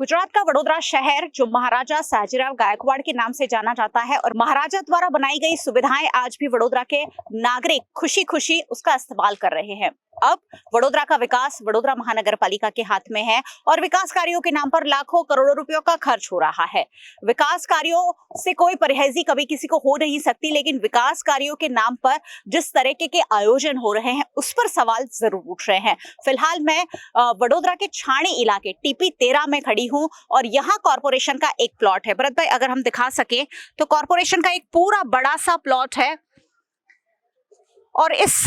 गुजरात का वडोदरा शहर जो महाराजा साजीराव गायकवाड़ के नाम से जाना जाता है और महाराजा द्वारा बनाई गई सुविधाएं आज भी वडोदरा के नागरिक खुशी खुशी उसका इस्तेमाल कर रहे हैं। अब वडोदरा का विकास वडोदरा महानगर पालिका के हाथ में है और विकास कार्यों के नाम पर लाखों करोड़ों रुपयों का खर्च हो रहा है। विकास कार्यों से कोई परहेजी कभी किसी को हो नहीं सकती, लेकिन विकास कार्यों के नाम पर जिस तरीके के आयोजन हो रहे हैं उस पर सवाल जरूर उठ रहे हैं। फिलहाल मैं वडोदरा के छाणी इलाके टीपी 13 में खड़ी हूं और यहाँ कॉर्पोरेशन का एक प्लॉट है। भरत भाई, अगर हम दिखा सके तो कॉर्पोरेशन का एक पूरा बड़ा सा प्लॉट है और इस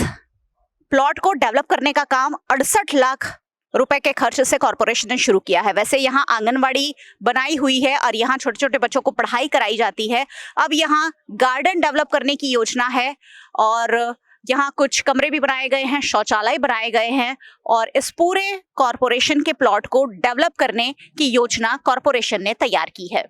प्लॉट को डेवलप करने का काम 68 लाख रुपए के खर्च से कॉर्पोरेशन ने शुरू किया है। वैसे यहाँ आंगनवाड़ी बनाई हुई है और यहाँ छोटे छोटे बच्चों को पढ़ाई कराई जाती है। अब यहाँ गार्डन डेवलप करने की योजना है और यहाँ कुछ कमरे भी बनाए गए हैं, शौचालय बनाए गए हैं और इस पूरे कॉर्पोरेशन के प्लॉट को डेवलप करने की योजना कॉर्पोरेशन ने तैयार की है।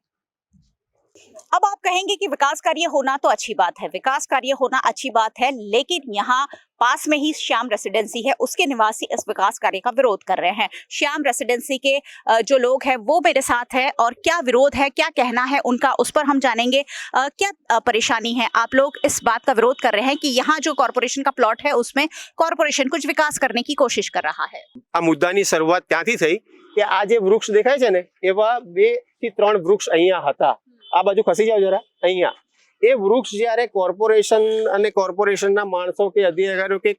अब आप कहेंगे कि विकास कार्य होना तो अच्छी बात है, विकास कार्य होना अच्छी बात है, लेकिन यहाँ पास में ही श्याम रेसिडेंसी है, उसके निवासी इस विकास कार्य का विरोध कर रहे हैं। श्याम रेसिडेंसी के जो लोग हैं वो मेरे साथ है और क्या विरोध है, क्या कहना है उनका, उस पर हम जानेंगे। क्या परेशानी है? आप लोग इस बात का विरोध कर रहे हैं कि यहाँ जो कॉर्पोरेशन का प्लॉट है उसमें कॉर्पोरेशन कुछ विकास करने की कोशिश कर रहा है। આ મુદ્દાની શરૂઆત ત્યાંથી થઈ કે આ જે વૃક્ષ દેખાય છે ને એવા 2 થી 3 વૃક્ષ અહીંયા હતા। આ બાજુ ખસી જાવ જરા। અહીંયા એ વૃક્ષ જ્યારે કોર્પોરેશન અને કોર્પોરેશનના માણસો કે અધિકારીઓ કે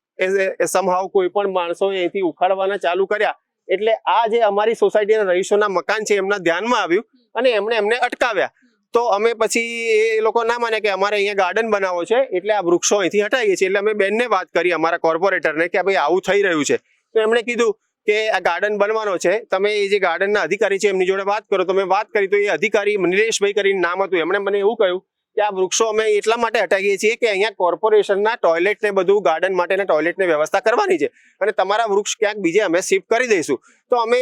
સમહાવ કોઈ પણ માણસો અહીંથી ઉખાડવાના ચાલુ કર્યા એટલે આ જે અમારી સોસાયટીના રહીશોના મકાન છે એમના ધ્યાનમાં આવ્યું અને એમણે એમને અટકાવ્યા। તો અમે પછી એ લોકો ના માને કે અમારે અહીંયા ગાર્ડન બનાવવો છે એટલે આ વૃક્ષો અહીંથી હટાવીએ છીએ। એટલે અમે બેનને વાત કરી અમારા કોર્પોરેટરને કે ભાઈ આવું થઈ રહ્યું છે। તો એમણે કીધું કે આ ગાર્ડન બનવાનો છે, તમે એ જે ગાર્ડનના અધિકારી છે એમની જોડે વાત કરો। તો મેં વાત કરી તો એ અધિકારી નિલેશભાઈ કરીને નામ હતું, એમણે મને એવું કહ્યું કે આ વૃક્ષો અમે એટલા માટે હટાવીએ છીએ કે અહીંયા કોર્પોરેશનના ટોયલેટ ને બધું ગાર્ડન માટેના ટોયલેટની વ્યવસ્થા કરવાની છે અને તમારા વૃક્ષ ક્યાંક બીજે અમે શિફ્ટ કરી દઈશું। તો અમે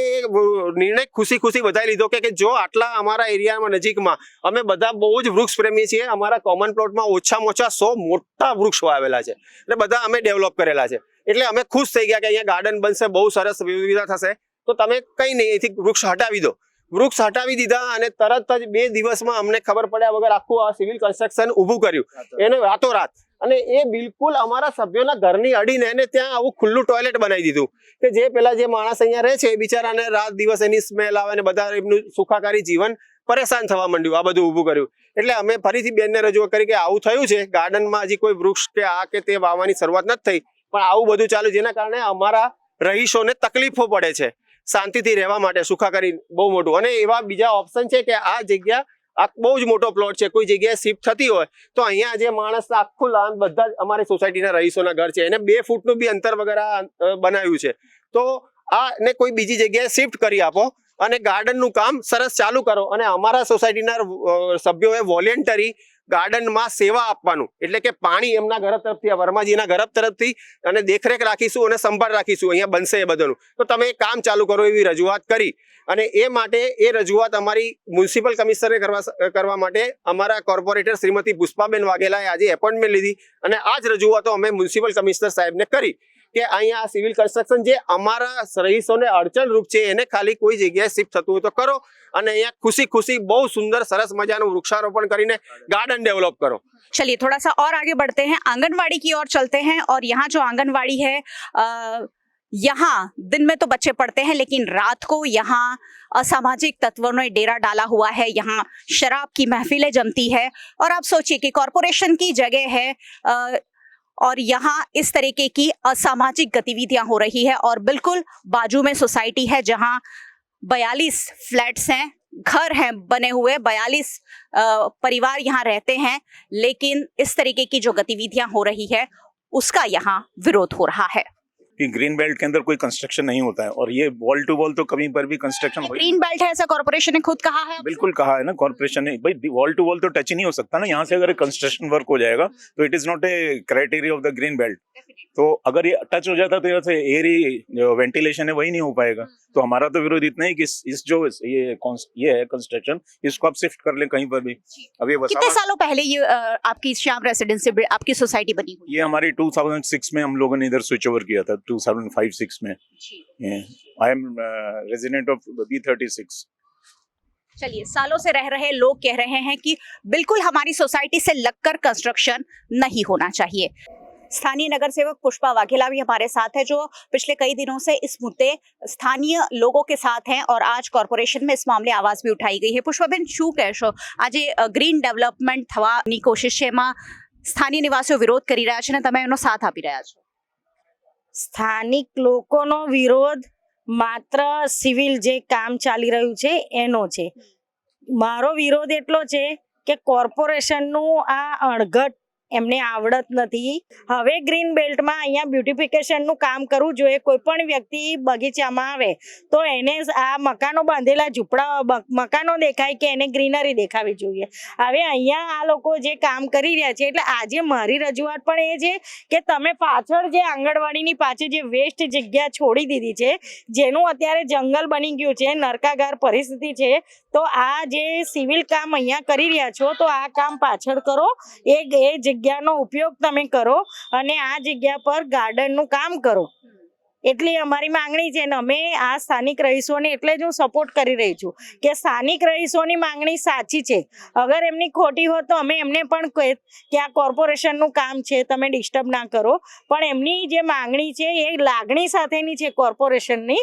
નિર્ણય ખુશી ખુશી વધારી લીધો કે જો આટલા અમારા એરિયામાં નજીકમાં અમે બધા બહુ જ વૃક્ષ પ્રેમી છીએ। અમારા કોમન પ્લોટમાં ઓછામાં ઓછા 100 મોટા વૃક્ષો આવેલા છે અને બધા અમે ડેવલપ કરેલા છે। એટલે અમે ખુશ થઈ ગયા કે અહીંયા ગાર્ડન બનશે, બહુ સરસ વિવિધતા થશે। તો તમે કઈ નહીં, અહીંથી વૃક્ષ હટાવી દો। વૃક્ષ હટાવી દીધા અને તરત જ 2 દિવસમાં અમને ખબર પડ્યા વગર આખું આ સિવિલ કન્સ્ટ્રક્શન ઊભું કર્યું એને રાતોરાત। અને એ બિલકુલ અમારા સભ્યોના ઘરની અડીને એને ત્યાં આવું ખુલ્લું ટોયલેટ બનાવી દીધું કે જે પેલા જે માણસ અહીંયા રહે છે એ બિચારાને રાત દિવસ એની સ્મેલ આવે ને બધા એમનું સુખાકારી જીવન પરેશાન થવા માંડ્યું। આ બધું ઊભું કર્યું એટલે અમે ફરીથી બેનને રજૂઆત કરી કે આવું થયું છે, ગાર્ડનમાં હજી કોઈ વૃક્ષ કે આ કે તે વાવવાની શરૂઆત નથી થઈ પણ આવું બધું ચાલુ, જેના કારણે અમારા રહીશોને તકલીફો પડે છે શાંતિથી રહેવા માટે, સુખાકારી બહુ મોટું। અને એવા બીજા ઓપ્શન છે કે આ જગ્યા આ બહુ જ મોટો પ્લોટ છે, કોઈ જગ્યાએ શિફ્ટ થતી હોય તો અહીંયા જે માણસ આખું લાન બધા જ અમારી સોસાયટીના રહીશોના ઘર છે એને 2 ફૂટનું બી અંતર વગેરે બનાવ્યું છે। તો આ ને કોઈ બીજી જગ્યાએ શિફ્ટ કરી આપો અને ગાર્ડનનું કામ સરસ ચાલુ કરો અને અમારા સોસાયટીના સભ્યોએ વોલેન્ટરી ગાર્ડનમાં સેવા આપવાનું, એટલે કે પાણી એમના ઘર તરફથી, વર્માજીના ઘર તરફથી અને દેખરેખ રાખીશું અને સંભાળ રાખીશું, અહીંયા બનશે એ બધાનું। તો તમે કામ ચાલુ કરો એવી રજૂઆત કરી અને એ માટે એ રજૂઆત અમારી મ્યુનિસિપલ કમિશનરે કરવા માટે અમારા કોર્પોરેટર શ્રીમતી પુષ્પાબેન વાઘેલાએ આજે એપોઇન્ટમેન્ટ લીધી અને આ જ રજૂઆતો અમે મ્યુનિસિપલ કમિશનર સાહેબને કરી કે અહીંયા સિવિલ કન્સ્ટ્રક્શન જે અમારા રહીશોને અડચણરૂપ છે એને ખાલી કોઈ જગ્યાએ શિફ્ટ થતું હોય તો કરો અને અહીંયા खुशी खुशी बहुत सुंदर सरस मजाનું वृक्षारोपण કરીને गार्डन डेवलप करो। चलिए थोड़ा सा और आगे बढ़ते हैं, आंगनवाड़ी की ओर चलते हैं और यहाँ जो आंगनवाड़ी है यहाँ दिन में तो बच्चे पढ़ते हैं लेकिन रात को यहाँ असामाजिक तत्वों ने डेरा डाला हुआ है। यहाँ शराब की महफिलें जमती है और आप सोचिए कि कॉर्पोरेशन की जगह है और यहाँ इस तरीके की असामाजिक गतिविधियां हो रही है और बिल्कुल बाजू में सोसाइटी है जहाँ 42 फ्लैट्स हैं, घर हैं बने हुए, 42 परिवार यहाँ रहते हैं, लेकिन इस तरीके की जो गतिविधियां हो रही है उसका यहाँ विरोध हो रहा है। कि ग्रीन बेल्ट के अंदर कोई कंस्ट्रक्शन नहीं होता है और ये वॉल टू वॉल तो कहीं पर भी कंस्ट्रक्शन ग्रीन बेल्ट है ऐसा कॉर्पोरेशन ने खुद कहा है। बिल्कुल कहा है ना कॉर्पोरेशन ने, भाई वॉल टू वॉल तो टच ही नहीं हो सकता ना। यहाँ से अगर कंस्ट्रक्शन वर्क हो जाएगा तो it is not a criteria of the green belt. तो अगर ये टच हो जाता तो यहाँ से एयर जो वेंटिलेशन है वही नहीं हो पाएगा। तो हमारा तो विरोध इतना ही कि इस जो ये है कंस्ट्रक्शन इसको आप शिफ्ट कर ले कहीं पर भी। अब ये कितने सालों पहले ये आपकी श्याम रेसिडेंसी आपकी सोसाइटी बनी हुई? ये हमारी 2006 में हम लोगों ने इधर स्विच ओवर किया था, 2005-6 में। I am resident of B36। चलिए, सालों से रह रहे लोग कह रहे हैं कि बिल्कुल हमारी सोसाइटी से लगकर कंस्ट्रक्शन नहीं होना चाहिए। स्थानीय नगर सेवक पुष्पा वाघेला भी हमारे साथ है, जो पिछले कई दिनों से इस मुद्दे स्थानीय लोगों के साथ हैं और आज कॉर्पोरेशन में इस मामले आवाज भी उठाई गई है। पुष्पाबेन, શું કહેશો? આજે ગ્રીન ડેવલપમેન્ટ થવાની કોશિશ છે, એમાં સ્થાનિય નિવાસીઓ વિરોધ કરી રહ્યા છે અને તમે એનો સાથ આપી રહ્યા છો। સ્થાનિક લોકોનો વિરોધ માત્ર સિવિલ જે કામ ચાલી રહ્યું છે એનો છે। મારો વિરોધ એટલો છે કે કોર્પોરેશનનું આ અણઘટ એમને આવડત નથી। હવે ગ્રીન બેલ્ટમાં અહીંયા બ્યુટિફિકેશનનું કામ કરવું જોઈએ। કોઈ પણ વ્યક્તિ બગીચામાં આવે તો એને આ મકાનો બાંધેલા ઝૂંપડા મકાનો દેખાય કે એને ગ્રીનરી દેખાવી જોઈએ। હવે અહીંયા આ લોકો જે કામ કરી રહ્યા છે, એટલે આજે મારી રજૂઆત પણ એ છે કે તમે પાછળ જે આંગણવાડીની પાછળ જે વેસ્ટ જગ્યા છોડી દીધી છે, જેનું અત્યારે જંગલ બની ગયું છે, નરકાગાર પરિસ્થિતિ છે, તો આ જે સિવિલ કામ અહીંયા કરી રહ્યા છો તો આ કામ પાછળ કરો। એ જગ્યાનો ઉપયોગ તમે કરો અને આ જગ્યા પર ગાર્ડનનું કામ કરો। એટલી અમારી માંગણી છે ને અમે આ સ્થાનિક રહીશોને એટલે જ હું સપોર્ટ કરી રહી છું કે સ્થાનિક રહીશોની માંગણી સાચી છે। અગર એમની ખોટી હોત તો અમે એમને પણ કહે કે આ કોર્પોરેશનનું કામ છે, તમે ડિસ્ટર્બ ના કરો, પણ એમની જે માંગણી છે એ લાગણી સાથેની છે કોર્પોરેશનની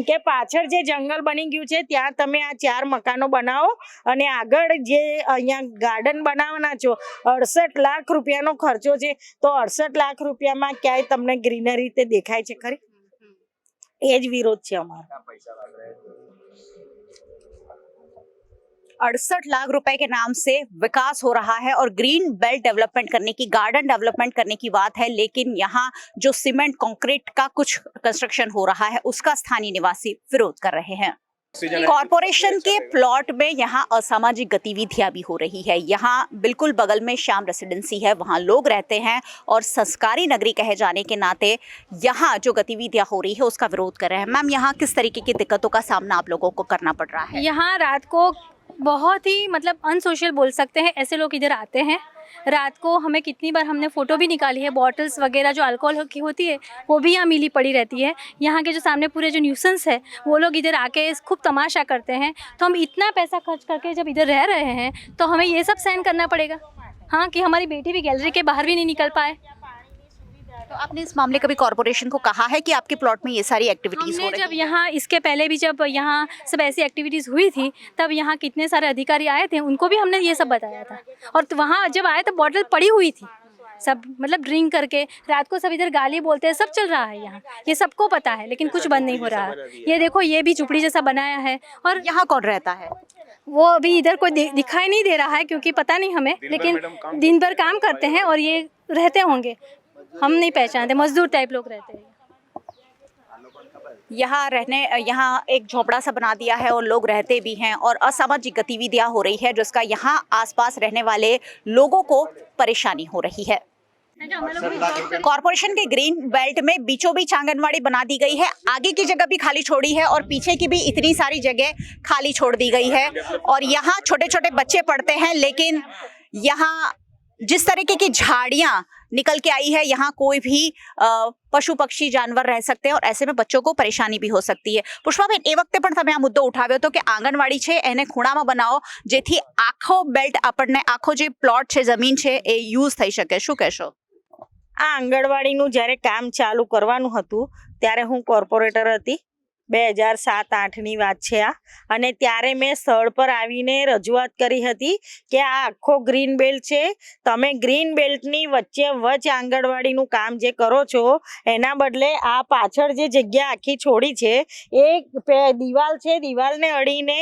કે પાછળ જે જંગલ બની ગયું છે ત્યાં તમે આ 4 મકાનો બનાવો અને આગળ જે અહીંયા ગાર્ડન બનાવવાના છો, 68 લાખ રૂપિયાનો ખર્ચો છે, તો 68 લાખ રૂપિયામાં ક્યાંય તમને ગ્રીનરી તે દેખાય છે ખરી? એ જ વિરોધ છે અમારો। 68 लाख रुपए के नाम से विकास हो रहा है और ग्रीन बेल्ट डेवलपमेंट करने की, गार्डन डेवलपमेंट करने की बात है, लेकिन यहाँ जो सीमेंट कंक्रीट का कुछ कंस्ट्रक्शन हो रहा है उसका स्थानीय निवासी विरोध कर रहे हैं। कॉर्पोरेशन के प्लॉट में यहाँ असामाजिक गतिविधियां भी हो रही है। यहाँ बिल्कुल बगल में श्याम रेसिडेंसी है, वहाँ लोग रहते हैं और संस्कारी नगरी कहे जाने के नाते यहाँ जो गतिविधियां हो रही है उसका विरोध कर रहे हैं। मैम, यहाँ किस तरीके की दिक्कतों का सामना आप लोगों को करना पड़ रहा है? यहाँ रात को बहुत ही मतलब अनसोशल बोल सकते हैं, ऐसे लोग इधर आते हैं। रात को हमें कितनी बार हमने फ़ोटो भी निकाली है, बॉटल्स वगैरह जो अल्कोहल की होती है वो भी यहाँ मिली पड़ी रहती है। यहाँ के जो सामने पूरे जो न्यूसेंस है वो लोग इधर आके खूब तमाशा करते हैं। तो हम इतना पैसा खर्च करके जब इधर रह रहे हैं तो हमें ये सब सहन करना पड़ेगा। हाँ, कि हमारी बेटी भी गैलरी के बाहर भी नहीं निकल पाए। तो आपने इस मामले कभी कॉर्पोरेशन को कहा है कि आपके प्लॉट में ये सारी एक्टिविटीज हो हमने रही जब यहाँ इसके पहले भी जब यहाँ सब ऐसी एक्टिविटीज़ हुई थी तब यहाँ कितने सारे अधिकारी आए थे, उनको भी हमने ये सब बताया था। और तो वहाँ जब आए तो बॉटल पड़ी हुई थी, सब मतलब ड्रिंक करके रात को सब इधर गाली बोलते हैं, सब चल रहा है यहाँ, ये सबको पता है, लेकिन कुछ बंद नहीं हो रहा है। ये देखो, ये भी झुपड़ी जैसा बनाया है। और यहाँ कौन रहता है? वो अभी इधर कोई दिखाई नहीं दे रहा है क्योंकि पता नहीं हमें, लेकिन दिन भर काम करते हैं और ये रहते होंगे, हम नहीं पहचानते, मजदूर टाइप लोग रहते हैं। यहाँ एक झोपड़ा सा बना दिया है और लोग रहते भी हैं और असामाजिक गतिविधियां हो रही है, जिसका यहाँ आसपास रहने वाले लोगों को परेशानी हो रही है। कॉर्पोरेशन के ग्रीन बेल्ट में बीचों बीच आंगनवाड़ी बना दी गई है, आगे की जगह भी खाली छोड़ी है और पीछे की भी इतनी सारी जगह खाली छोड़ दी गई है और यहाँ छोटे छोटे बच्चे पढ़ते हैं, लेकिन यहाँ जिस तरीके की झाड़ियां निकल के आई है, यहाँ कोई भी पशु पक्षी जानवर रह सकते हैं और ऐसे में बच्चों को परेशानी भी हो सकती है। पुष्पाबेन, એ વખતે પણ તમે આ મુદ્દો ઉઠાવ્યો હતો કે આંગણવાડી છે એને ખૂણામાં બનાવો જેથી આખો બેલ્ટ આપણને આખો જે પ્લોટ છે, જમીન છે એ યુઝ થઈ શકે, શું કહેશો? આ આંગણવાડીનું જ્યારે કામ ચાલુ કરવાનું હતું ત્યારે હું કોર્પોરેટર હતી, 2007-8ની વાત છે આ, અને ત્યારે મેં સ્થળ પર આવીને રજૂઆત કરી હતી કે આ આખો ગ્રીન બેલ્ટ છે, તમે ગ્રીન બેલ્ટની વચ્ચે વચ્ચ આંગણવાડીનું કામ જે કરો છો એના બદલે આ પાછળ જે જગ્યા આખી છોડી છે એ દિવાલ છે, દિવાલને અડીને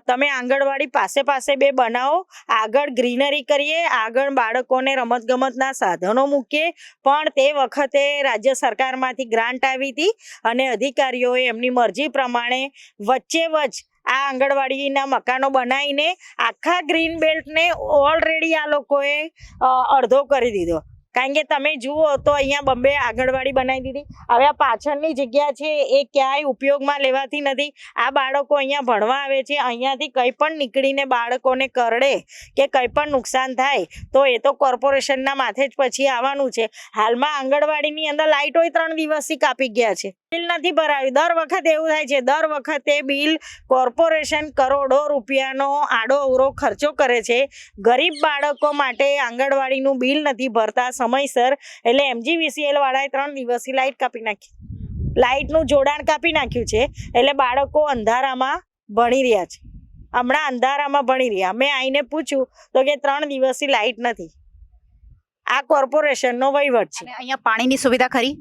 તમે આંગણવાડી પાસે પાસે બે બનાવો, આગળ ગ્રીનરી કરીએ, આગળ બાળકોને રમતગમતના સાધનો મૂકીએ। પણ તે વખતે રાજ્ય સરકારમાંથી ગ્રાન્ટ આવી હતી અને અધિકારીઓએ એમની મરજી પ્રમાણે વચ્ચે વચ્ચ આ આંગણવાડીના મકાનો બનાવીને આખા ગ્રીન બેલ્ટને ઓલરેડી આ લોકોએ અડધો કરી દીધો। કારણ કે તમે જુઓ તો અહીંયા બોમ્બે આંગણવાડી બનાવી દીધી. હવે આ પાછળની જગ્યા છે એ ક્યાંય ઉપયોગમાં લેવાતી નથી. આ બાળકો અહીંયા ભણવા આવે છે. અહીંયાથી કંઈ પણ નીકળીને બાળકોને કરડે કે કંઈ પણ નુકસાન થાય તો એ તો કોર્પોરેશનના માથે જ પછી આવવાનું છે. હાલમાં આંગણવાડીની અંદર લાઇટોય 3 દિવસથી કાપી ગયા છે. બિલ નથી ભરાયું. દર વખતે એવું થાય છે. દર વખતે બિલ કોર્પોરેશન કરોડો રૂપિયાનો આડો અવરો ખર્ચો કરે છે. ગરીબ બાળકો માટે આંગણવાડીનું બિલ નથી ભરતા સમયસર. એટલે MGVCL વાળાએ 3 દિવસથી લાઇટ કાપી નાખી. લાઇટનું જોડાણ કાપી નાખ્યું છે. એટલે બાળકો અંધારામાં ભણી રહ્યા છે. હમણાં અંધારામાં ભણી રહ્યા. મેં આઈને પૂછ્યું તો કે 3 દિવસથી લાઇટ નથી. આ કોર્પોરેશનનો વહીવટ છે. અને અહીંયા પાણીની સુવિધા ખરી?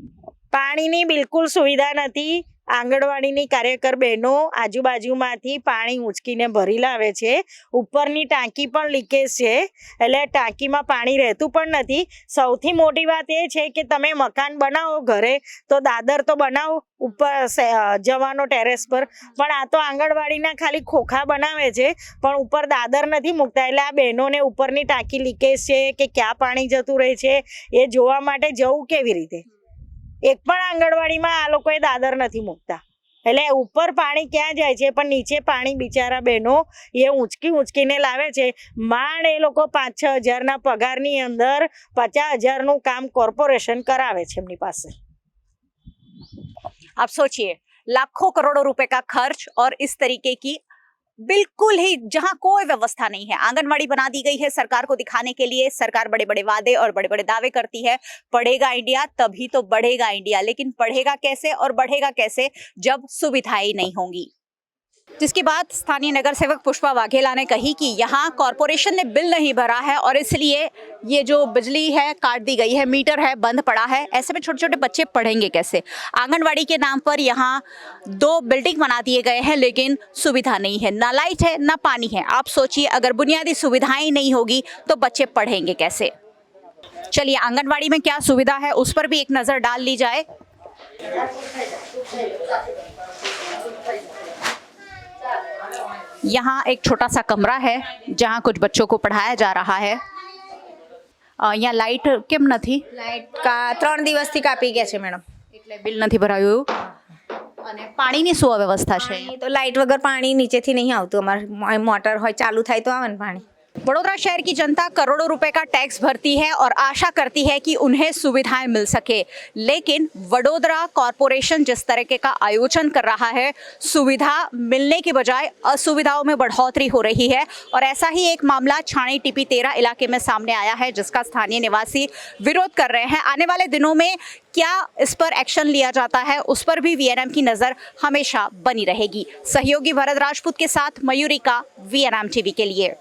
પાણીની બિલકુલ સુવિધા નથી. આંગણવાડીની કાર્યકર બહેનો આજુબાજુમાંથી પાણી ઊંચકીને ભરી લાવે છે. ઉપરની ટાંકી પણ લીકેજ છે. એટલે ટાંકીમાં પાણી રહેતું પણ નથી. સૌથી મોટી વાત એ છે કે તમે મકાન બનાવો ઘરે તો દાદર તો બનાવો ઉપર જવાનો ટેરેસ પર, પણ આ તો આંગણવાડીના ખાલી ખોખા બનાવે છે પણ ઉપર દાદર નથી મૂકતા. એટલે આ બહેનોને ઉપરની ટાંકી લીકેજ છે કે ક્યાં પાણી જતું રહે છે એ જોવા માટે જવું કેવી રીતે? એક પણ આંગણવાડીમાં આ લોકોએ દાદર નથી મૂકતા. એટલે ઉપર પાણી ક્યાં જાય છે પણ નીચે પાણી બિચારા બહેનો એ ઊંચકીને લાવે છે. માંડ એ લોકો 5-6 હજારના પગારની અંદર 50 હજારનું કામ કોર્પોરેશન કરાવે છે એમની પાસે. आप सोचिए, लाखों करोड़ों रुपए का खर्च और इस तरीके की बिल्कुल ही जहां कोई व्यवस्था नहीं है। आंगनवाड़ी बना दी गई है सरकार को दिखाने के लिए। सरकार बड़े बड़े वादे और बड़े बड़े दावे करती है, पढ़ेगा इंडिया तभी तो बढ़ेगा इंडिया। लेकिन पढ़ेगा कैसे और बढ़ेगा कैसे जब सुविधाएं नहीं होंगी। जिसकी बात स्थानीय नगर सेवक पुष्पा वाघेला ने कही कि यहाँ कॉरपोरेशन ने बिल नहीं भरा है और इसलिए ये जो बिजली है काट दी गई है, मीटर है बंद पड़ा है। ऐसे में छोटे छोटे बच्चे पढ़ेंगे कैसे? आंगनवाड़ी के नाम पर यहाँ 2 बिल्डिंग बना दिए गए हैं लेकिन सुविधा नहीं है, ना लाइट है ना पानी है। आप सोचिए अगर बुनियादी सुविधाएं नहीं होगी तो बच्चे पढ़ेंगे कैसे? चलिए आंगनवाड़ी में क्या सुविधा है उस पर भी एक नजर डाल ली जाए। यहाँ एक छोटा सा कमरा है जहाँ कुछ बच्चों को पढ़ाया जा रहा है। यहाँ લાઇટ કેમ નથી? લાઇટ 3 દિવસથી કાપી ગયા છે મેડમ. એટલે બિલ નથી ભરાયું એવું? અને પાણીની શું વ્યવસ્થા છે? પાણી તો લાઇટ વગર પાણી નીચેથી નહીં આવતું. અમારે મોટર હોય ચાલू થાય તો આવે ને પાણી. बड़ौदा शहर की जनता करोड़ों रुपए का टैक्स भरती है और आशा करती है कि उन्हें सुविधाएं मिल सके, लेकिन वडोदरा कॉरपोरेशन जिस तरीके का आयोजन कर रहा है, सुविधा मिलने के बजाय असुविधाओं में बढ़ोतरी हो रही है। और ऐसा ही एक मामला छाणी टीपी 13 इलाके में सामने आया है जिसका स्थानीय निवासी विरोध कर रहे हैं। आने वाले दिनों में क्या इस पर एक्शन लिया जाता है उस पर भी VNM की नजर हमेशा बनी रहेगी। सहयोगी भरत राजपूत के साथ मयूरिका, VNM TV के लिए।